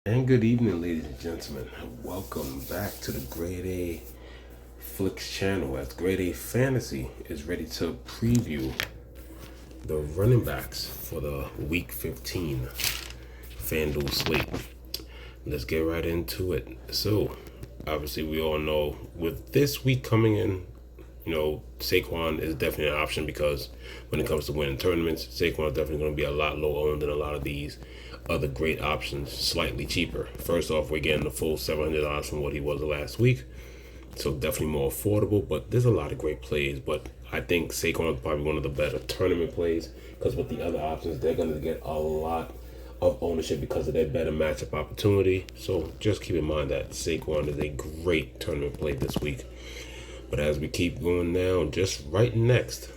And good evening, ladies and gentlemen. Welcome back to the Grade A Flicks channel as Grade A Fantasy is ready to preview the running backs for the Week 15 FanDuel slate. Let's get right into it. So, obviously, we all know with this week coming in, Saquon is definitely an option because when it comes to winning tournaments, Saquon is definitely going to be a lot low owned than a lot of these other great options, slightly cheaper. First off, we're getting the full $700 from what he was last week, so definitely more affordable. But there's a lot of great plays. But I think Saquon is probably one of the better tournament plays because with the other options, they're going to get a lot of ownership because of their better matchup opportunity. So just keep in mind that Saquon is a great tournament play this week. But as we keep going down, just right next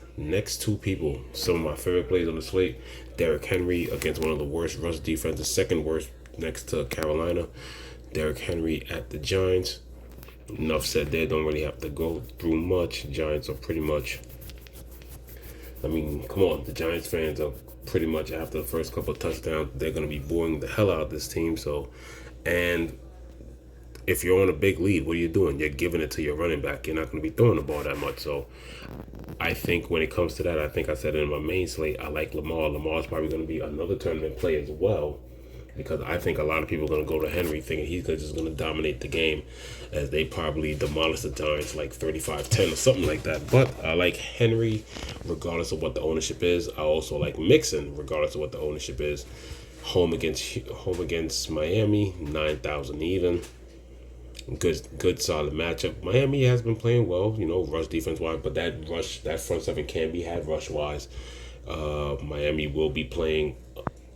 two people, some of my favorite plays on the slate, Derrick Henry against one of the worst rush defenses, second worst next to Carolina. Derrick Henry at the Giants. Enough said there, don't really have to go through much. Giants are pretty much, come on, the Giants fans are pretty much after the first couple of touchdowns, they're going to be booing the hell out of this team. So, and if you're on a big lead, what are you doing? You're giving it to your running back. You're not going to be throwing the ball that much. So I think when it comes to that, I think I said it in my main slate, I like Lamar. Lamar's probably going to be another tournament play as well because I think a lot of people are going to go to Henry thinking he's just going to dominate the game as they probably demolish the Giants like 35-10 or something like that. But I like Henry regardless of what the ownership is. I also like Mixon regardless of what the ownership is. Home against Miami, 9,000 even. Good solid matchup. Miami has been playing well, rush defense wise, but that front seven can be had rush wise. Miami will be playing,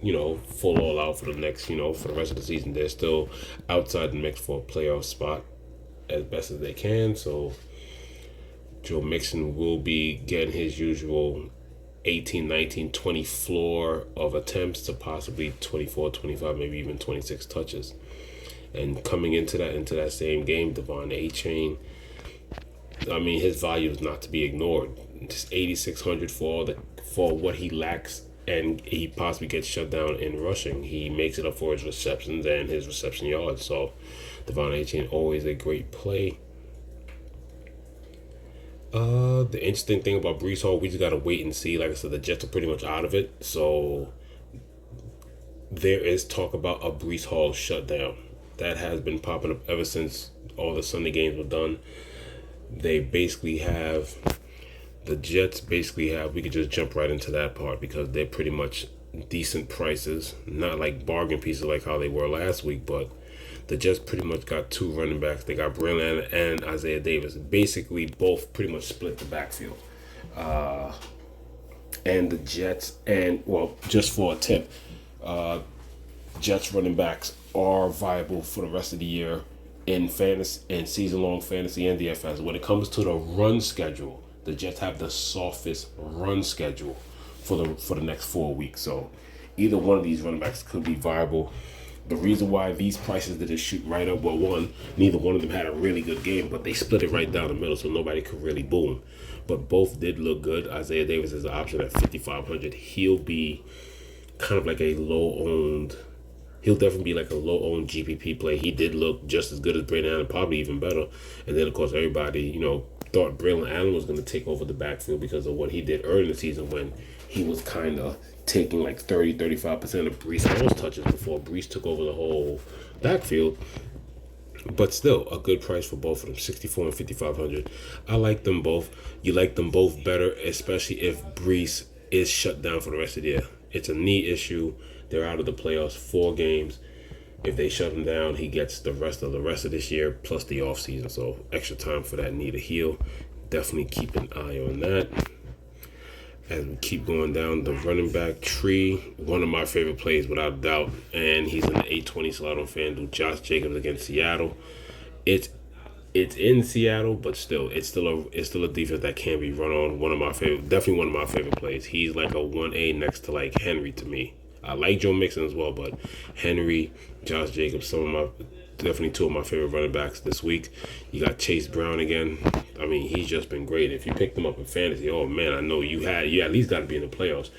full all out for the next, for the rest of the season. They're still outside the mix for a playoff spot as best as they can. So Joe Mixon will be getting his usual 18, 19, 20 floor of attempts to possibly 24, 25, maybe even 26 touches. And coming into that same game, Devon A-Chain, his value is not to be ignored. Just 8,600 for what he lacks, and he possibly gets shut down in rushing. He makes it up for his receptions and his reception yards. So Devon A-Chain, always a great play. The interesting thing about Breece Hall, we just gotta wait and see. Like I said, the Jets are pretty much out of it, so there is talk about a Breece Hall shutdown. That has been popping up ever since all the Sunday games were done. The Jets basically have, we could just jump right into that part because they're pretty much decent prices. Not like bargain pieces like how they were last week, but the Jets pretty much got two running backs. They got Braylon and Isaiah Davis. Basically, both pretty much split the backfield. And the Jets, just for a tip, Jets running backs are viable for the rest of the year in fantasy and season-long fantasy and DFS. When it comes to the run schedule, the Jets have the softest run schedule for the next 4 weeks. So either one of these running backs could be viable. The reason why these prices didn't shoot right up, neither one of them had a really good game, but they split it right down the middle, so nobody could really boom. But both did look good. Isaiah Davis is an option at 5,500. He'll be kind of like a low-owned. He'll definitely be like a low-owned GPP play. He did look just as good as Braylon Allen, probably even better. And then, of course, everybody, thought Braylon Allen was going to take over the backfield because of what he did early in the season when he was kind of taking like 30-35% of Breece Hall's touches before Breece took over the whole backfield. But still, a good price for both of them, 64 and 5,500. I like them both. You like them both better, especially if Breece is shut down for the rest of the year. It's a knee issue. They're out of the playoffs, 4 games. If they shut him down, he gets the rest of this year plus the offseason. So extra time for that knee to heal. Definitely keep an eye on that. As we keep going down the running back tree, one of my favorite plays without a doubt, and he's in the 820 slot on FanDuel, Josh Jacobs against Seattle. It's in Seattle, but still, it's still a defense that can be run on. Definitely one of my favorite plays. He's like a 1A next to like Henry to me. I like Joe Mixon as well, but Henry, Josh Jacobs, definitely two of my favorite running backs this week. You got Chase Brown again. He's just been great. If you picked him up in fantasy, oh man, I know you at least got to be in the playoffs.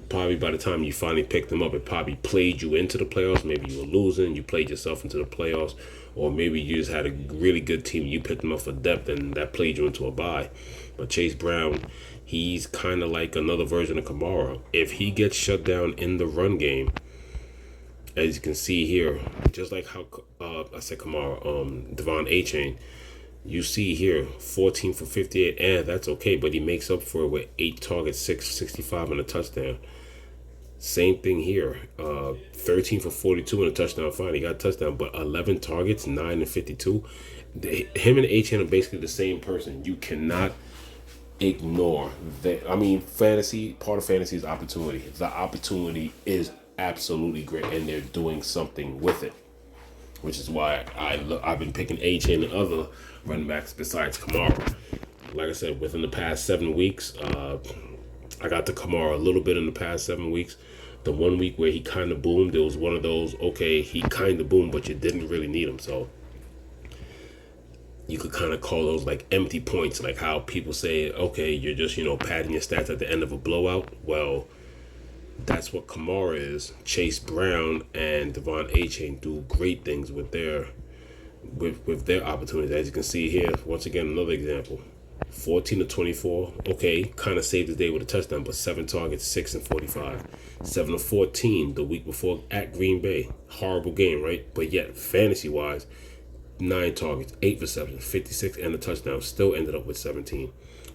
Probably by the time you finally picked them up, it probably played you into the playoffs. Maybe you were losing, you played yourself into the playoffs, or maybe you just had a really good team. You picked them up for depth, and that played you into a bye. But Chase Brown, he's kind of like another version of Kamara. If he gets shut down in the run game, as you can see here, just like how I said Kamara, Devon A-Chain, you see here 14 for 58, and that's okay, but he makes up for it with 8 targets, 665 and a touchdown. Same thing here, 13 for 42 and a touchdown. Fine, he got a touchdown, but 11 targets, 9 and 52. Him and A-Chain are basically the same person. You cannot ignore that. I mean, part of fantasy is opportunity. The opportunity is absolutely great, and they're doing something with it, which is why I've been picking A-Chain and other running backs besides Kamara. Like I said, within the past 7 weeks, I got to Kamara a little bit in the past 7 weeks. The 1 week where he kind of boomed, it was one of those, okay, he kind of boomed, but you didn't really need him. So you could kind of call those like empty points, like how people say, okay, you're just, padding your stats at the end of a blowout. Well, that's what Kamara is. Chase Brown and Devon A-Chain do great things with their opportunities. As you can see here, once again, another example. 14 to 24. Okay, kind of saved the day with a touchdown, but 7 targets, 6 and 45. 7 to 14 the week before at Green Bay. Horrible game, right? But yet, fantasy-wise, 9 targets, 8 receptions, 56 and a touchdown. Still ended up with 17.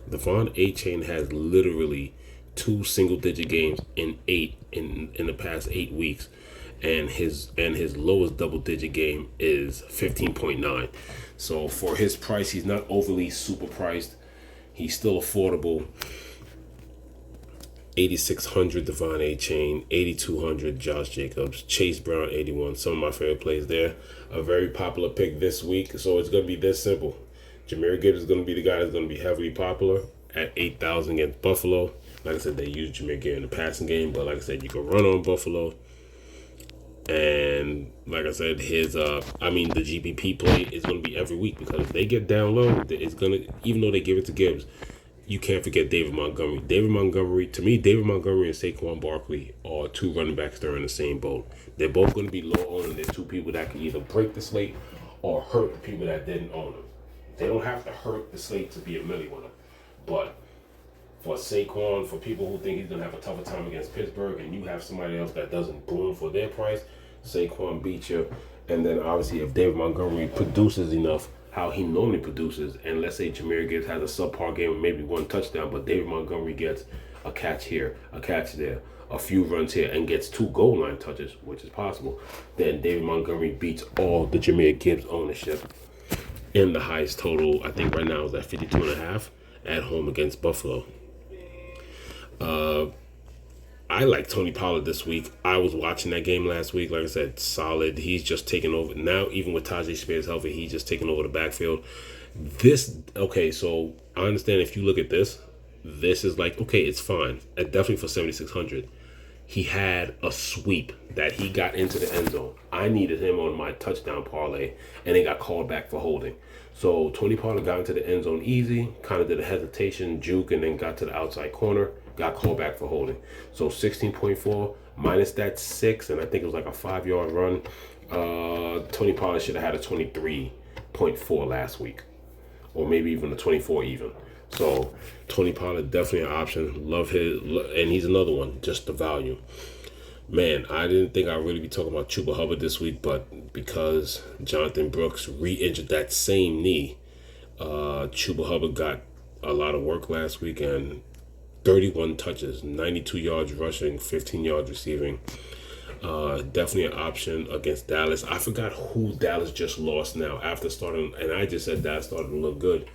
Devon A-Chain has literally 2 single-digit games in the past 8 weeks. And his lowest double-digit game is 15.9. So for his price, he's not overly super priced. He's still affordable. 8,600 Devon A-Chain, 8,200 Josh Jacobs, Chase Brown 81. Some of my favorite plays there. A very popular pick this week, so it's going to be this simple. Jahmyr Gibbs is going to be the guy that's going to be heavily popular at 8,000 against Buffalo. Like I said, they use Jahmyr Gibbs in the passing game, but like I said, you can run on Buffalo. And like I said, the GPP play is going to be every week, because if they get down low, it's going to, even though they give it to Gibbs, you can't forget David Montgomery. To me, David Montgomery and Saquon Barkley are 2 running backs that are in the same boat. They're both going to be low owned. They're 2 people that can either break the slate or hurt the people that didn't own them. They don't have to hurt the slate to be a milli winner. But for Saquon, for people who think he's going to have a tougher time against Pittsburgh, and you have somebody else that doesn't boom for their price, Saquon beats you. And then obviously if David Montgomery produces enough, how he normally produces, and let's say Jahmyr Gibbs has a subpar game with maybe 1 touchdown, but David Montgomery gets a catch here, a catch there, a few runs here, and gets 2 goal line touches, which is possible, then David Montgomery beats all the Jahmyr Gibbs ownership. And the highest total, I think right now, is at 52.5 at home against Buffalo. I like Tony Pollard this week. I was watching that game last week. Like I said, solid. He's just taking over. Now, even with Tajay Spears healthy, he's just taking over the backfield. So I understand if you look at this is like, okay, it's fine. Definitely for 7,600. He had a sweep that he got into the end zone. I needed him on my touchdown parlay, and he got called back for holding. So Tony Pollard got into the end zone easy, kind of did a hesitation, juke, and then got to the outside corner. Got called back for holding. So 16.4 minus that 6, and I think it was like a 5-yard run. Tony Pollard should have had a 23.4 last week, or maybe even a 24 even. So Tony Pollard definitely an option. Love and he's another one, just the value. Man, I didn't think I'd really be talking about Chuba Hubbard this week, but because Jonathan Brooks re-injured that same knee, Chuba Hubbard got a lot of work last week, and 31 touches, 92 yards rushing, 15 yards receiving. Definitely an option against Dallas. I forgot who Dallas just lost now after starting, and I just said Dallas started to look good,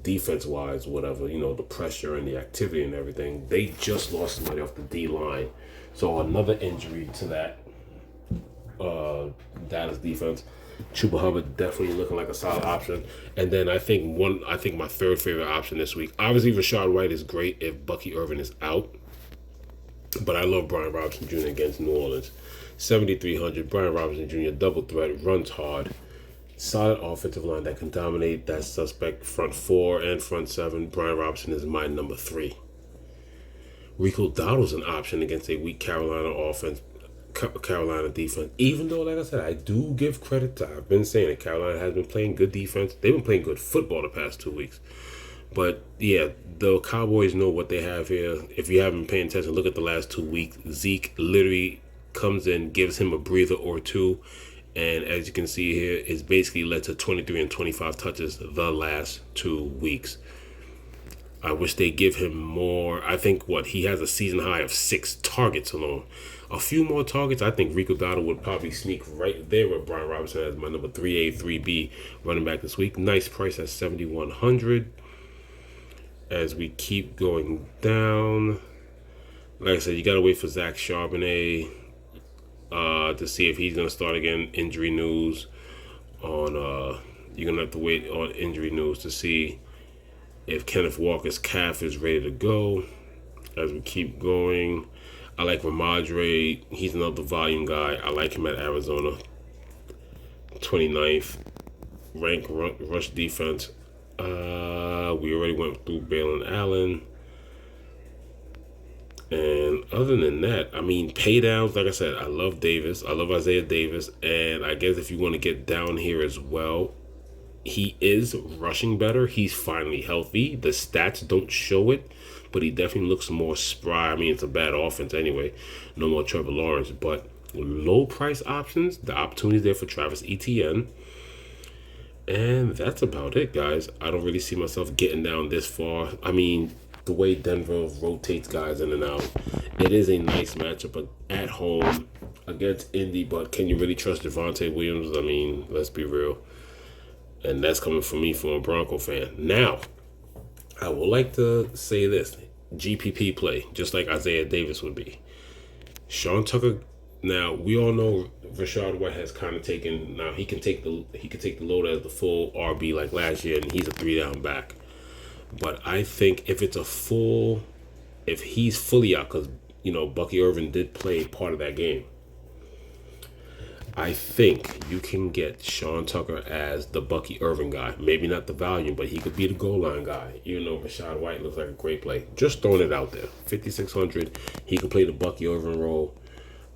defense-wise, whatever, the pressure and the activity and everything. They just lost somebody off the D-line. So another injury to that Dallas defense. Chuba Hubbard definitely looking like a solid option. And then I think my third favorite option this week, obviously Rashad White is great if Bucky Irvin is out. But I love Brian Robinson Jr. against New Orleans. 7,300, Brian Robinson Jr., double threat, runs hard. Solid offensive line that can dominate that suspect front 4 and front 7. Brian Robinson is my number 3. Rico Dowdle's an option against a weak Carolina offense, Carolina defense. Even though, like I said, I do give credit to, I've been saying it, Carolina has been playing good defense. They've been playing good football the past 2 weeks. But yeah, the Cowboys know what they have here. If you haven't been paying attention, look at the last 2 weeks. Zeke literally comes in, gives him a breather or two, and as you can see here, it's basically led to 23 and 25 touches the last 2 weeks. I wish they give him more. I think he has a season high of 6 targets alone. A few more targets, I think Rico Dowdle would probably sneak right there with Brian Robinson as my number 3A, 3B running back this week. Nice price at $7,100. As we keep going down, like I said, you gotta wait for Zach Charbonnet to see if he's gonna start again. Injury news on you're gonna have to wait on injury news to see if Kenneth Walker's calf is ready to go. As we keep going, I like Ramadre. He's another volume guy. I like him at Arizona. 29th ranked rush defense. We already went through Balin Allen. And other than that, I mean, pay downs, like I said, I love Davis. I love Isaiah Davis. And I guess if you want to get down here as well, he is rushing better. He's finally healthy. The stats don't show it, but he definitely looks more spry. I mean, it's a bad offense anyway. No more Trevor Lawrence. But low price options, the opportunities there for Travis Etienne. And that's about it, guys. I don't really see myself getting down this far. I mean, the way Denver rotates guys in and out, it is a nice matchup at home against Indy, but can you really trust Javonte Williams? I mean, let's be real. And that's coming from me, from a Bronco fan. Now, I would like to say this. GPP play, just like Isaiah Davis would be. Sean Tucker. Now, we all know Rachaad White has kind of taken. Now he can take the load as the full RB like last year, and he's a 3-down back. But I think if he's fully out, because Bucky Irvin did play part of that game, I think you can get Sean Tucker as the Bucky Irvin guy. Maybe not the volume, but he could be the goal line guy. Even though Rachaad White looks like a great play, just throwing it out there. 5,600, he could play the Bucky Irvin role.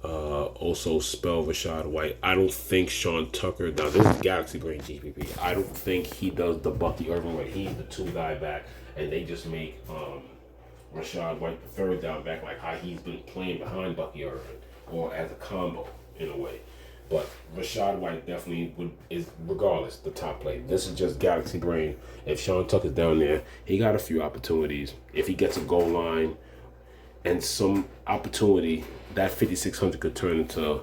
Also spell Rachaad White. I don't think Sean Tucker, now this is Galaxy Brain GPP, I don't think he does the Bucky Irvin way. He's the 2-guy back, and they just make Rachaad White the 3rd-down back, like how he's been playing behind Bucky Irvin, or as a combo in a way. But Rachaad White definitely is regardless the top play. This is just Galaxy Brain. If Sean Tucker's down there, he got a few opportunities. If he gets a goal line and some opportunity, that 5,600 could turn into,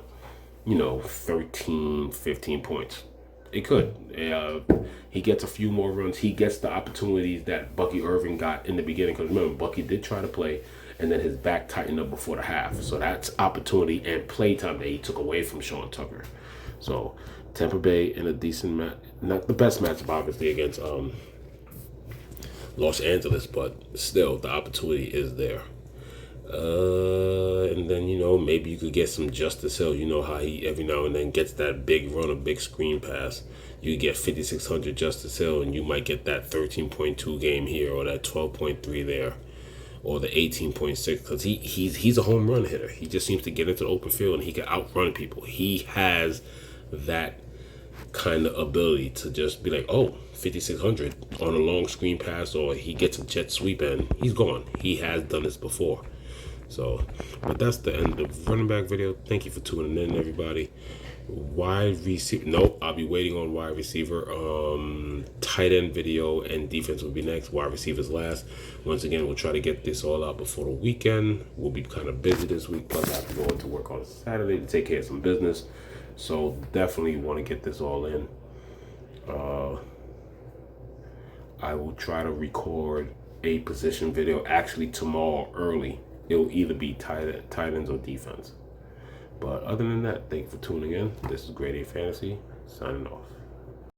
13, 15 points. It could. He gets a few more runs. He gets the opportunities that Bucky Irvin got in the beginning. Because remember, Bucky did try to play, and then his back tightened up before the half. So that's opportunity and play time that he took away from Sean Tucker. So Tampa Bay in a decent match. Not the best matchup, obviously, against Los Angeles, but still, the opportunity is there. And then, maybe you could get some Justice Hill. You know how he every now and then gets that big run, a big screen pass. You get 5,600 Justice Hill, and you might get that 13.2 game here, or that 12.3 there, or the 18.6, because he's a home run hitter. He just seems to get into the open field, and he can outrun people. He has that kind of ability to just be like, 5,600 on a long screen pass, or he gets a jet sweep, and he's gone. He has done this before. So, but that's the end of the running back video. Thank you for tuning in, everybody. Wide receiver, nope, I'll be waiting on wide receiver. Tight end video and defense will be next. Wide receivers last. Once again, we'll try to get this all out before the weekend. We'll be kind of busy this week, plus I have to go into work on Saturday to take care of some business. So definitely want to get this all in. I will try to record a position video actually tomorrow early. It'll either be tight ends or defense. But other than that, thank you for tuning in. This is Grade A Fantasy, signing off.